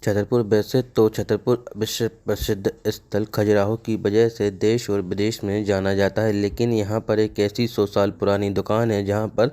छतरपुर वैसे तो छतरपुर विश्व प्रसिद्ध स्थल खजुराहो की वजह से देश और विदेश में जाना जाता है, लेकिन यहाँ पर एक ऐसी 100 साल पुरानी दुकान है जहाँ पर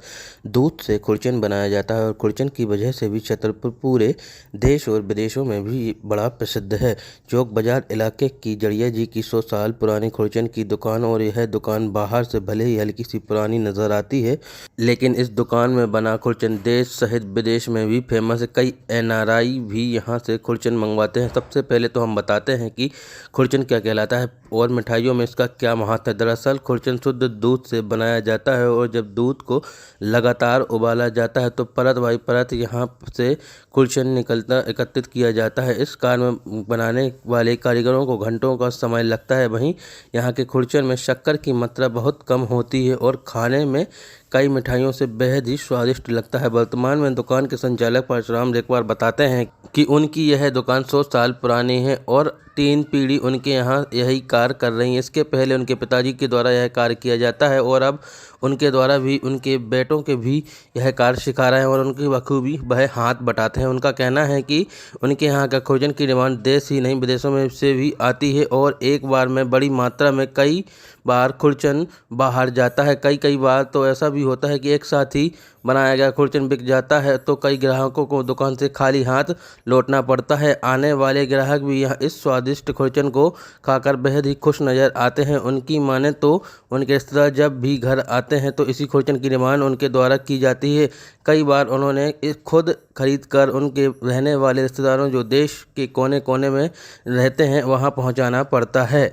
दूध से खुरचन बनाया जाता है और खुरचन की वजह से भी छतरपुर पूरे देश और विदेशों में भी बड़ा प्रसिद्ध है। चौक बाजार इलाके की जड़िया जी की 100 साल पुरानी खुरचन की दुकान, और यह दुकान बाहर से भले ही हल्की सी पुरानी नज़र आती है, लेकिन इस दुकान में बना खुरचन देश सहित विदेश में भी फेमस है। कई NRI भी यहाँ से खुरचन मंगवाते हैं। सबसे पहले तो हम बताते हैं कि खुरचन क्या कहलाता है और मिठाइयों में इसका क्या महत्व है। दरअसल खुरचन शुद्ध दूध से बनाया जाता है और जब दूध को लगातार उबाला जाता है तो परत बाई परत यहाँ से खुरचन निकलता एकत्रित किया जाता है। इस कार्य में बनाने वाले कारीगरों को घंटों का समय लगता है। वहीं यहाँ के खुरचन में शक्कर की मात्रा बहुत कम होती है और खाने में कई मिठाइयों से बेहद ही स्वादिष्ट लगता है। वर्तमान में दुकान के संचालक परशुराम रेखवार बताते हैं कि उनकी यह दुकान 100 साल पुरानी है और 3 पीढ़ी उनके यहाँ यही कार्य कर रही है। इसके पहले उनके पिताजी के द्वारा यह कार्य किया जाता है और अब उनके द्वारा भी उनके बेटों के भी यह कार्य सिखा रहे हैं और उनकी बखूबी वह हाथ बटाते हैं। उनका कहना है कि उनके यहाँ का खुरचन की डिमांड देश ही नहीं विदेशों में से भी आती है और एक बार में बड़ी मात्रा में कई बार खुरचन बाहर जाता है। कई बार तो ऐसा भी होता है कि एक साथ ही बनाया गया खुरचन बिक जाता है तो कई ग्राहकों को दुकान से खाली हाथ लौटना पड़ता है। आने वाले ग्राहक भी यहाँ इस स्वादिष्ट खुरचन को खाकर बेहद ही खुश नज़र आते हैं। उनकी माने तो उनके रिश्तेदार जब भी घर आते हैं तो इसी खुरचन की डिमांड उनके द्वारा की जाती है। कई बार उन्होंने खुद खरीद कर उनके रहने वाले रिश्तेदारों जो देश के कोने कोने में रहते हैं वहाँ पहुँचाना पड़ता है।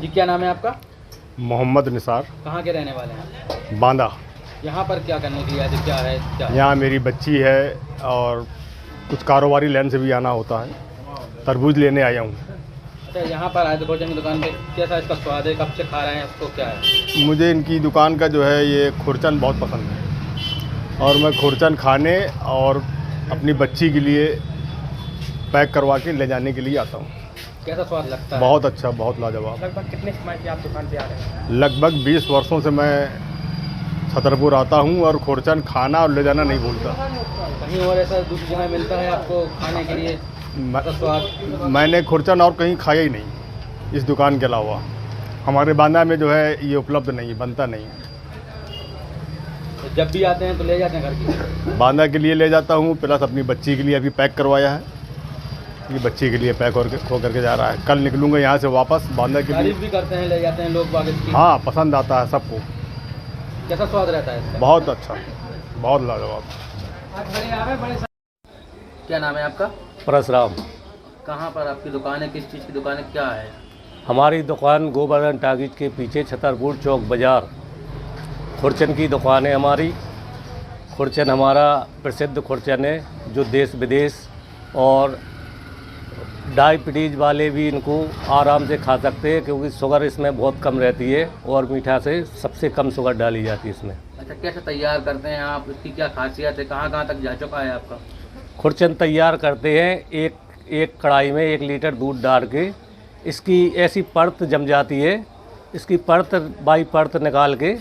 जी, क्या नाम है आपका? मोहम्मद निसार। कहाँ के रहने वाले हैं? बांदा। यहाँ पर क्या करने के लिए आए थे? क्या है यहाँ मेरी बच्ची है और कुछ कारोबारी लाइन से भी आना होता है। तरबूज लेने आया हूँ। अच्छा, यहाँ पर आए थे भोजन की दुकान पे। कैसा इसका स्वाद है? कब से खा रहे हैं इसको? क्या है? मुझे इनकी दुकान का जो है ये खुरचन बहुत पसंद है और मैं खुरचन खाने और अपनी बच्ची के लिए पैक करवा के ले जाने के लिए आता हूँ। कैसा स्वाद लगता है? बहुत अच्छा, बहुत लाजवाब। लगभग कितने समय से आप दुकान पे आ रहे हैं? लगभग 20 वर्षों से मैं छतरपुर आता हूँ और खुरचन खाना और ले जाना नहीं भूलता। कहीं और ऐसा दूसरी जगह मिलता है आपको खाने के लिए स्वाद? मैंने खुरचन और कहीं खाया ही नहीं इस दुकान के अलावा। हमारे बांदा में जो है ये उपलब्ध नहीं, बनता नहीं। तो जब भी आते हैं तो ले जाते हैं घर की? बांदा के लिए ले जाता हूँ, प्लस अपनी बच्ची के लिए अभी पैक करवाया है। ये बच्ची के लिए पैक हो करके जा रहा है। कल निकलूँगा यहाँ से वापस बांदा के लिए। तारीफ भी करते हैं, ले जाते हैं लोग बाग इसकी? हाँ, पसंद आता है सबको। कैसा स्वाद रहता है इसका? बहुत अच्छा, बहुत लाजवाब। क्या नाम है आपका? परशुराम। कहाँ पर आपकी दुकान है? किस चीज़ की दुकान है? क्या है? हमारी दुकान गोवर्धन टाकीज के पीछे छतरपुर चौक बाज़ार खुरचन की दुकान है हमारी। खुरचन हमारा प्रसिद्ध खुरचन है जो देश विदेश और डायबिटीज़ वाले भी इनको आराम से खा सकते हैं क्योंकि शुगर इसमें बहुत कम रहती है और मीठा से सबसे कम शुगर डाली जाती है इसमें। अच्छा, कैसे तैयार करते हैं आप? इसकी क्या खासियत है? कहाँ तक जा चुका है आपका? खुरचन तैयार करते हैं एक कढ़ाई में 1 लीटर दूध डाल के इसकी ऐसी परत जम जाती है। इसकी परत बाई परत निकाल के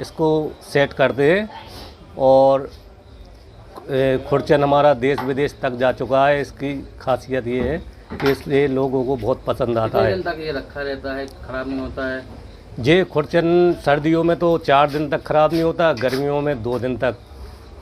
इसको सेट करते हैं और खुरचन हमारा देश विदेश तक जा चुका है। इसकी खासियत ये है कि इसलिए लोगों को बहुत पसंद आता है। कितने दिन तक ये रखा रहता है, ख़राब नहीं होता है? ये खुरचन सर्दियों में तो 4 दिन तक ख़राब नहीं होता, गर्मियों में 2 दिन तक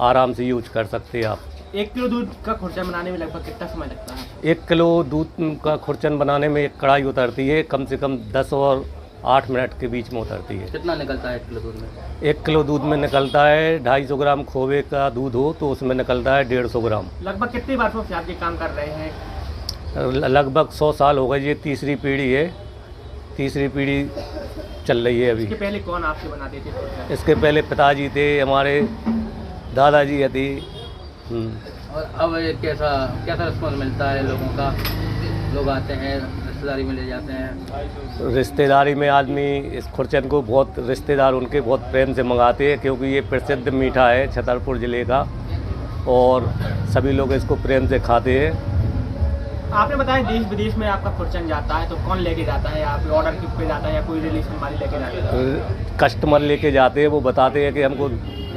आराम से यूज कर सकते हैं आप। 1 किलो दूध का खुरचन बनाने में लगभग कितना समय लगता है? 1 किलो दूध का खुरचन बनाने में एक कढ़ाई उतरती है, कम से कम 10 और 8 मिनट के बीच में उतरती है। कितना निकलता है 1 किलो दूध में? 1 किलो दूध में निकलता है 250 ग्राम खोवे का दूध हो तो उसमें निकलता है 150 ग्राम। लगभग कितनी वर्षों से आप ये काम कर रहे हैं? लगभग 100 साल हो गए। ये तीसरी पीढ़ी है, तीसरी पीढ़ी चल रही है अभी। इसके पहले कौन आपसे बनाते थे? इसके पहले पिताजी थे, हमारे दादाजी थे। और अब ये कैसा रिस्पॉन्स मिलता है लोगों का? लोग आते हैं, रिश्तेदारी में ले जाते हैं? रिश्तेदारी में आदमी इस खुरचन को बहुत रिश्तेदार उनके बहुत प्रेम से मंगाते हैं क्योंकि ये प्रसिद्ध मीठा है छतरपुर ज़िले का और सभी लोग इसको प्रेम से खाते हैं। आपने बताया देश विदेश में आपका खुरचन जाता है तो कौन लेके जाता है? आप ऑर्डर पे जाता है या कोई रिलेशन वाले लेके जाते हैं? कस्टमर लेके जाते हैं, वो बताते हैं कि हमको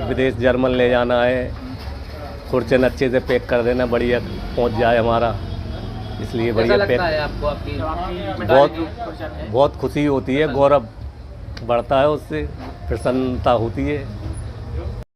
विदेश जर्मन ले जाना है, खुरचन अच्छे से पैक कर देना, बढ़िया पहुंच जाए हमारा। इसलिए कैसा बढ़िया लगता है आपको आपकी बहुत खुशी होती है, गौरव बढ़ता है, उससे प्रसन्नता होती है।